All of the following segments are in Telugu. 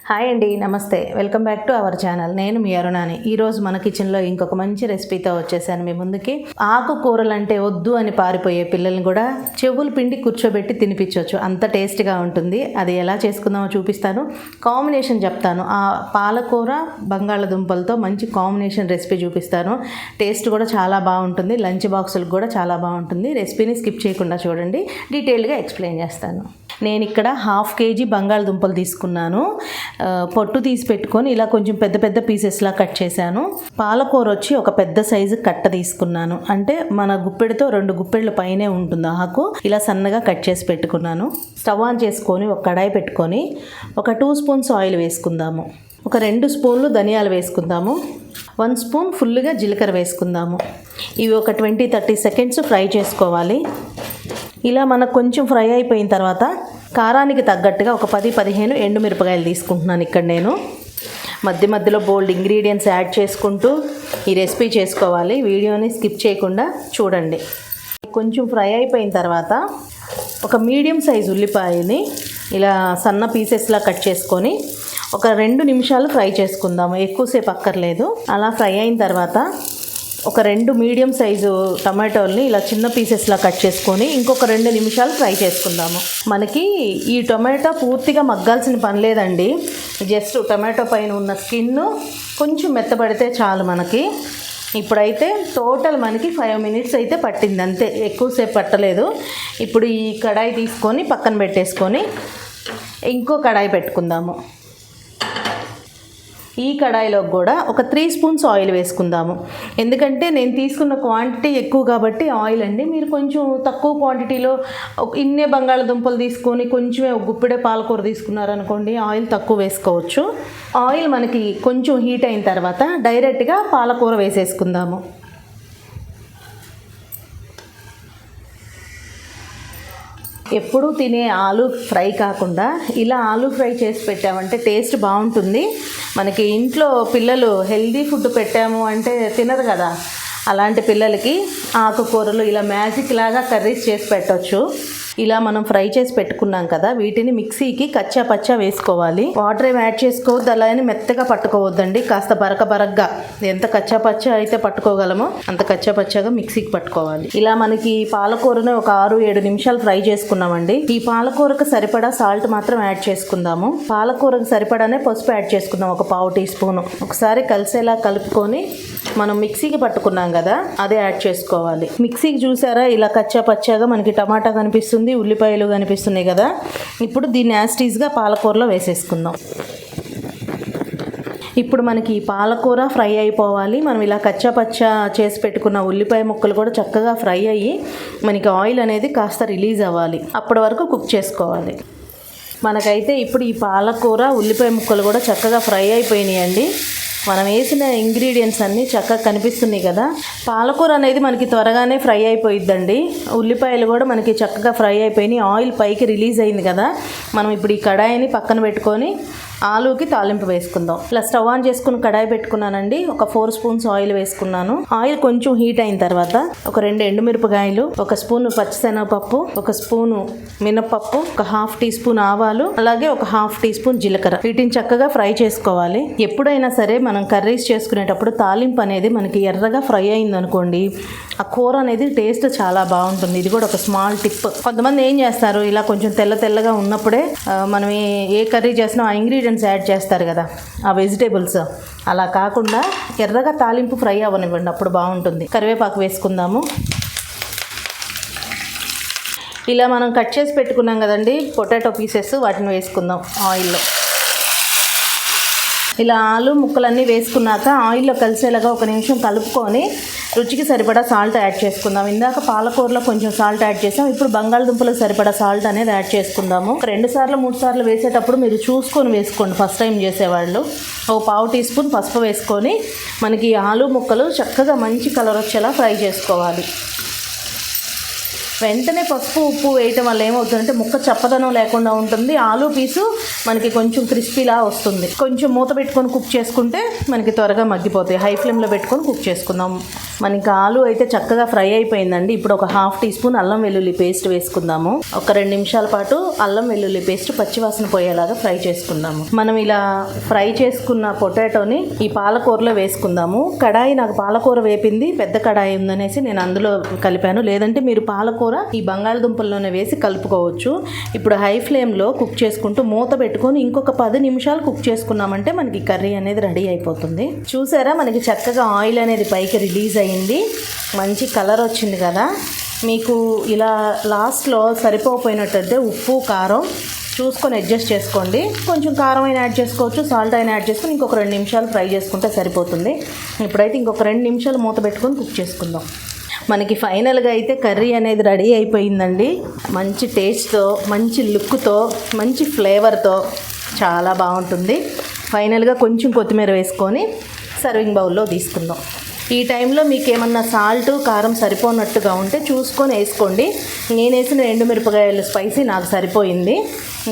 హాయ్ అండి, నమస్తే. Welcome back to our channel. నేను మీ అరుణాని. ఈరోజు మన కిచెన్లో ఇంకొక మంచి రెసిపీతో వచ్చేసాను మీ ముందుకి. ఆకుకూరలు అంటే వద్దు అని పారిపోయే పిల్లల్ని కూడా చెవులు పిండి కూర్చోబెట్టి తినిపించవచ్చు, అంత టేస్ట్గా ఉంటుంది. అది ఎలా చేసుకుందామో చూపిస్తాను, కాంబినేషన్ చెప్తాను. ఆ పాలకూర బంగాళదుంపలతో మంచి కాంబినేషన్ రెసిపీ చూపిస్తాను. టేస్ట్ కూడా చాలా బాగుంటుంది, లంచ్ బాక్సులకు కూడా చాలా బాగుంటుంది. రెసిపీని స్కిప్ చేయకుండా చూడండి, డీటెయిల్గా ఎక్స్ప్లెయిన్ చేస్తాను. నేను ఇక్కడ 1/2 kg బంగాళదుంపలు తీసుకున్నాను. పొట్టు తీసి పెట్టుకొని ఇలా కొంచెం పెద్ద పెద్ద పీసెస్లా కట్ చేశాను. పాలకూర వచ్చి ఒక పెద్ద సైజు కట్ట తీసుకున్నాను, అంటే మన గుప్పెడితో 2 గుప్పెళ్ళ పైనే ఉంటుంది ఆకు. ఇలా సన్నగా కట్ చేసి పెట్టుకున్నాను. స్టవ్ ఆన్ చేసుకొని ఒక కడాయి పెట్టుకొని ఒక 2 స్పూన్స్ ఆయిల్ వేసుకుందాము. ఒక 2 స్పూన్లు ధనియాలు వేసుకుందాము. 1 స్పూన్ ఫుల్గా జీలకర్ర వేసుకుందాము. ఇవి ఒక 20-30 సెకండ్స్ ఫ్రై చేసుకోవాలి. ఇలా మనకు కొంచెం ఫ్రై అయిపోయిన తర్వాత కారానికి తగ్గట్టుగా ఒక 10-15 ఎండుమిరపకాయలు తీసుకుంటున్నాను. ఇక్కడ నేను మధ్య మధ్యలో బోల్డ్ ఇంగ్రీడియంట్స్ యాడ్ చేసుకుంటూ ఈ రెసిపీ చేసుకోవాలి. వీడియోని స్కిప్ చేయకుండా చూడండి. కొంచెం ఫ్రై అయిపోయిన తర్వాత ఒక మీడియం సైజు ఉల్లిపాయని ఇలా సన్న పీసెస్లా కట్ చేసుకొని ఒక 2 నిమిషాలు ఫ్రై చేసుకుందాము, ఎక్కువసేపు అక్కర్లేదు. అలా ఫ్రై అయిన తర్వాత ఒక 2 మీడియం సైజు టమాటోల్ని ఇలా చిన్న పీసెస్లా కట్ చేసుకొని ఇంకొక 2 నిమిషాలు ఫ్రై చేసుకుందాము. మనకి ఈ టొమాటో పూర్తిగా మగ్గాల్సిన పని లేదండి. జస్ట్ టమాటో పైన ఉన్న స్కిన్ కొంచెం మెత్తబడితే చాలు మనకి. ఇప్పుడైతే టోటల్ మనకి 5 మినిట్స్ అయితే పట్టింది, అంతే, ఎక్కువసేపు పట్టలేదు. ఇప్పుడు ఈ కడాయి తీసుకొని పక్కన పెట్టేసుకొని ఇంకో కడాయి పెట్టుకుందాము. ఈ కడాయిలో కూడా ఒక 3 స్పూన్స్ ఆయిల్ వేసుకుందాము. ఎందుకంటే నేను తీసుకున్న క్వాంటిటీ ఎక్కువ కాబట్టి ఆయిల్ అండి, మీరు కొంచెం తక్కువ క్వాంటిటీలో ఇన్నే బంగాళదుంపలు తీసుకొని కొంచెమే గుప్పిడే పాలకూర తీసుకున్నారనుకోండి, ఆయిల్ తక్కువ వేసుకోవచ్చు. ఆయిల్ మనకి కొంచెం హీట్ అయిన తర్వాత డైరెక్ట్గా పాలకూర వేసేసుకుందాము. ఎప్పుడూ తినే ఆలూ ఫ్రై కాకుండా ఇలా ఆలూ ఫ్రై చేసి పెట్టామంటే టేస్ట్ బాగుంటుంది. మనకి ఇంట్లో పిల్లలు హెల్దీ ఫుడ్ పెట్టాము అంటే తినరు కదా, అలాంటి పిల్లలకి ఆకుకూరలు ఇలా మ్యాజిక్ లాగా కర్రీస్ చేసి పెట్టవచ్చు. ఇలా మనం ఫ్రై చేసి పెట్టుకున్నాం కదా, వీటిని మిక్సీకి కచ్చా పచ్చా వేసుకోవాలి. వాటర్ ఏమి యాడ్ చేసుకోవద్దు, అలా అని మెత్తగా పట్టుకోవద్దండి. కాస్త బరకగా ఎంత కచ్చా పచ్చా అయితే పట్టుకోగలమో అంత కచ్చా పచ్చాగా మిక్సీకి పట్టుకోవాలి. ఇలా మనకి పాలకూరను ఒక 6-7 నిమిషాలు ఫ్రై చేసుకున్నామండి. ఈ పాలకూరకు సరిపడా సాల్ట్ మాత్రం యాడ్ చేసుకుందాము. పాలకూరకు సరిపడానే పసుపు యాడ్ చేసుకుందాం, ఒక 1/2 టీ స్పూను. ఒకసారి కలిసేలా కలుపుకొని మనం మిక్సీకి పట్టుకున్నాం కదా, అదే యాడ్ చేసుకోవాలి. మిక్సీకి చూసారా ఇలా కచ్చా పచ్చాగా మనకి టమాటా కనిపిస్తుంది, ఉల్లిపాయలు కనిపిస్తున్నాయి కదా. ఇప్పుడు దీన్ని యాస్టీస్గా పాలకూరలో వేసేసుకుందాం. ఇప్పుడు మనకి పాలకూర ఫ్రై అయిపోవాలి. మనం ఇలా కచ్చా పచ్చా చేసి పెట్టుకున్న ఉల్లిపాయ ముక్కలు కూడా చక్కగా ఫ్రై అయ్యి మనకి ఆయిల్ అనేది కాస్త రిలీజ్ అవ్వాలి, అప్పటి వరకు కుక్ చేసుకోవాలి. మనకైతే ఇప్పుడు ఈ పాలకూర ఉల్లిపాయ ముక్కలు కూడా చక్కగా ఫ్రై అయిపోయినాయండి. మనం వేసిన ఇంగ్రీడియంట్స్ అన్నీ చక్కగా కనిపిస్తున్నాయి కదా. పాలకూర అనేది మనకి త్వరగానే ఫ్రై అయిపోయిద్దండి. ఉల్లిపాయలు కూడా మనకి చక్కగా ఫ్రై అయిపోయినాయి, ఆయిల్ పైకి రిలీజ్ అయింది కదా. మనం ఇప్పుడు ఈ కడాయిని పక్కన పెట్టుకొని ఆలూకి తాలింపు వేసుకుందాం. ఇలా స్టవ్ ఆన్ చేసుకుని కడాయి పెట్టుకున్నానండి. ఒక 4 స్పూన్స్ ఆయిల్ వేసుకున్నాను. ఆయిల్ కొంచెం హీట్ అయిన తర్వాత ఒక 2 ఎండుమిరపకాయలు, 1 స్పూను పచ్చిశనగపప్పు, 1 స్పూను మినపప్పు, ఒక 1/2 టీ స్పూన్ ఆవాలు, అలాగే ఒక 1/2 టీ స్పూన్ జీలకర్ర, వీటిని చక్కగా ఫ్రై చేసుకోవాలి. ఎప్పుడైనా సరే మనం కర్రీస్ చేసుకునేటప్పుడు తాలింపు అనేది మనకి ఎర్రగా ఫ్రై అయింది అనుకోండి, ఆ కూర అనేది టేస్ట్ చాలా బాగుంటుంది. ఇది కూడా ఒక స్మాల్ టిప్. కొంతమంది ఏం చేస్తారు, ఇలా కొంచెం తెల్లగా ఉన్నప్పుడే మనం ఏ కర్రీ చేసినా ఆ ఇంగ్రీడియంట్స్ యాడ్ చేస్తారు కదా, ఆ వెజిటేబుల్స్. అలా కాకుండా ఎర్రగా తాలింపు ఫ్రై అవ్వనివ్వండి, అప్పుడు బాగుంటుంది. కరివేపాకు వేసుకుందాము. ఇలా మనం కట్ చేసి పెట్టుకున్నాం కదండి పొటాటో పీసెస్, వాటిని వేసుకుందాం ఆయిల్లో. ఇలా ఆలు ముక్కలన్నీ వేసుకున్నాక ఆయిల్లో కలిసేలాగా 1 నిమిషం కలుపుకొని రుచికి సరిపడా సాల్ట్ యాడ్ చేసుకుందాం. ఇందాక పాలకూరలో కొంచెం సాల్ట్ యాడ్ చేసాం, ఇప్పుడు బంగాళదుంపలకు సరిపడా సాల్ట్ అనేది యాడ్ చేసుకుందాము. 2 సార్లు 3 సార్లు వేసేటప్పుడు మీరు చూసుకొని వేసుకోండి. ఫస్ట్ టైం చేసేవాళ్ళు 1/4 టీ స్పూన్ పసుపు వేసుకొని మనకి ఆలు ముక్కలు చక్కగా మంచి కలర్ వచ్చేలా ఫ్రై చేసుకోవాలి. వెంటనే పసుపు ఉప్పు వేయటం వల్ల ఏమవుతుందంటే ముక్క చప్పదనం లేకుండా ఉంటుంది, ఆలు పీసు మనకి కొంచెం క్రిస్పీలా వస్తుంది. కొంచెం మూత పెట్టుకొని కుక్ చేసుకుంటే మనకి త్వరగా మగ్గిపోతాయి. హై ఫ్లేమ్లో పెట్టుకొని కుక్ చేసుకుందాం. మనకి ఆలు అయితే చక్కగా ఫ్రై అయిపోయిందండి. ఇప్పుడు ఒక 1/2 టీ స్పూన్ అల్లం వెల్లుల్లి పేస్ట్ వేసుకుందాము. ఒక 2 నిమిషాల పాటు అల్లం వెల్లుల్లి పేస్ట్ పచ్చివాసన పోయేలాగా ఫ్రై చేసుకుందాము. మనం ఇలా ఫ్రై చేసుకున్న పొటాటోని ఈ పాలకూరలో వేసుకుందాము. కడాయి నాకు పాలకూర వేపింది, పెద్ద కడాయి ఉందనేసి నేను అందులో కలిపాను. లేదంటే మీరు పాలకూర ఈ బంగాళదుంపల్లోనే వేసి కలుపుకోవచ్చు. ఇప్పుడు హై ఫ్లేమ్లో కుక్ చేసుకుంటూ మూత పెట్టుకొని ఇంకొక 10 నిమిషాలు కుక్ చేసుకున్నామంటే మనకి కర్రీ అనేది రెడీ అయిపోతుంది. చూసారా, మనకి చక్కగా ఆయిల్ అనేది పైకి రిలీజ్ అయ్యింది, మంచి కలర్ వచ్చింది కదా. మీకు ఇలా లాస్ట్లో సరిపోయినట్టయితే ఉప్పు కారం చూసుకొని అడ్జస్ట్ చేసుకోండి. కొంచెం కారం అయినా యాడ్ చేసుకోవచ్చు, సాల్ట్ అయినా యాడ్ చేసుకొని ఇంకొక 2 నిమిషాలు ఫ్రై చేసుకుంటే సరిపోతుంది. ఇప్పుడైతే ఇంకొక 2 నిమిషాలు మూత పెట్టుకొని కుక్ చేసుకుందాం. మనకి ఫైనల్గా అయితే కర్రీ అనేది రెడీ అయిపోయిందండి. మంచి టేస్ట్తో, మంచి లుక్తో, మంచి ఫ్లేవర్తో చాలా బాగుంటుంది. ఫైనల్గా కొంచెం కొత్తిమీర వేసుకొని సర్వింగ్ బౌల్లో తీసుకుందాం. ఈ టైంలో మీకు ఏమన్నా సాల్ట్ కారం సరిపోనట్టుగా ఉంటే చూసుకొని వేసుకోండి. నేను వేసిన ఎండుమిరపకాయలు స్పైసీ నాకు సరిపోయింది.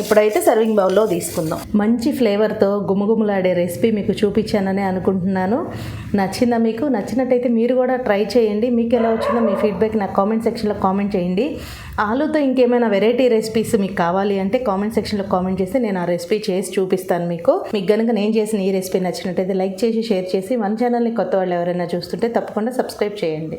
ఇప్పుడైతే సర్వింగ్ బౌల్లో తీసుకుందాం. మంచి ఫ్లేవర్తో గుమగుమలాడే రెసిపీ మీకు చూపించానని అనుకుంటున్నాను. నచ్చిందా? మీకు నచ్చినట్టయితే మీరు కూడా ట్రై చేయండి. మీకు ఎలా వచ్చిందో మీ ఫీడ్బ్యాక్ నాకు కామెంట్ సెక్షన్లో కామెంట్ చేయండి. ఆలూతో ఇంకేమైనా వెరైటీ రెసిపీస్ మీకు కావాలి అంటే కామెంట్ సెక్షన్లో కామెంట్ చేసి నేను ఆ రెసిపీ చేసి చూపిస్తాను. మీకు కనుక నేను చేసిన ఈ రెసిపీ నచ్చినట్టయితే లైక్ చేసి షేర్ చేసి మన ఛానల్ని కొత్త వాళ్ళు ఎవరైనా చూస్తుంటే తప్పకుండా సబ్స్క్రైబ్ చేయండి.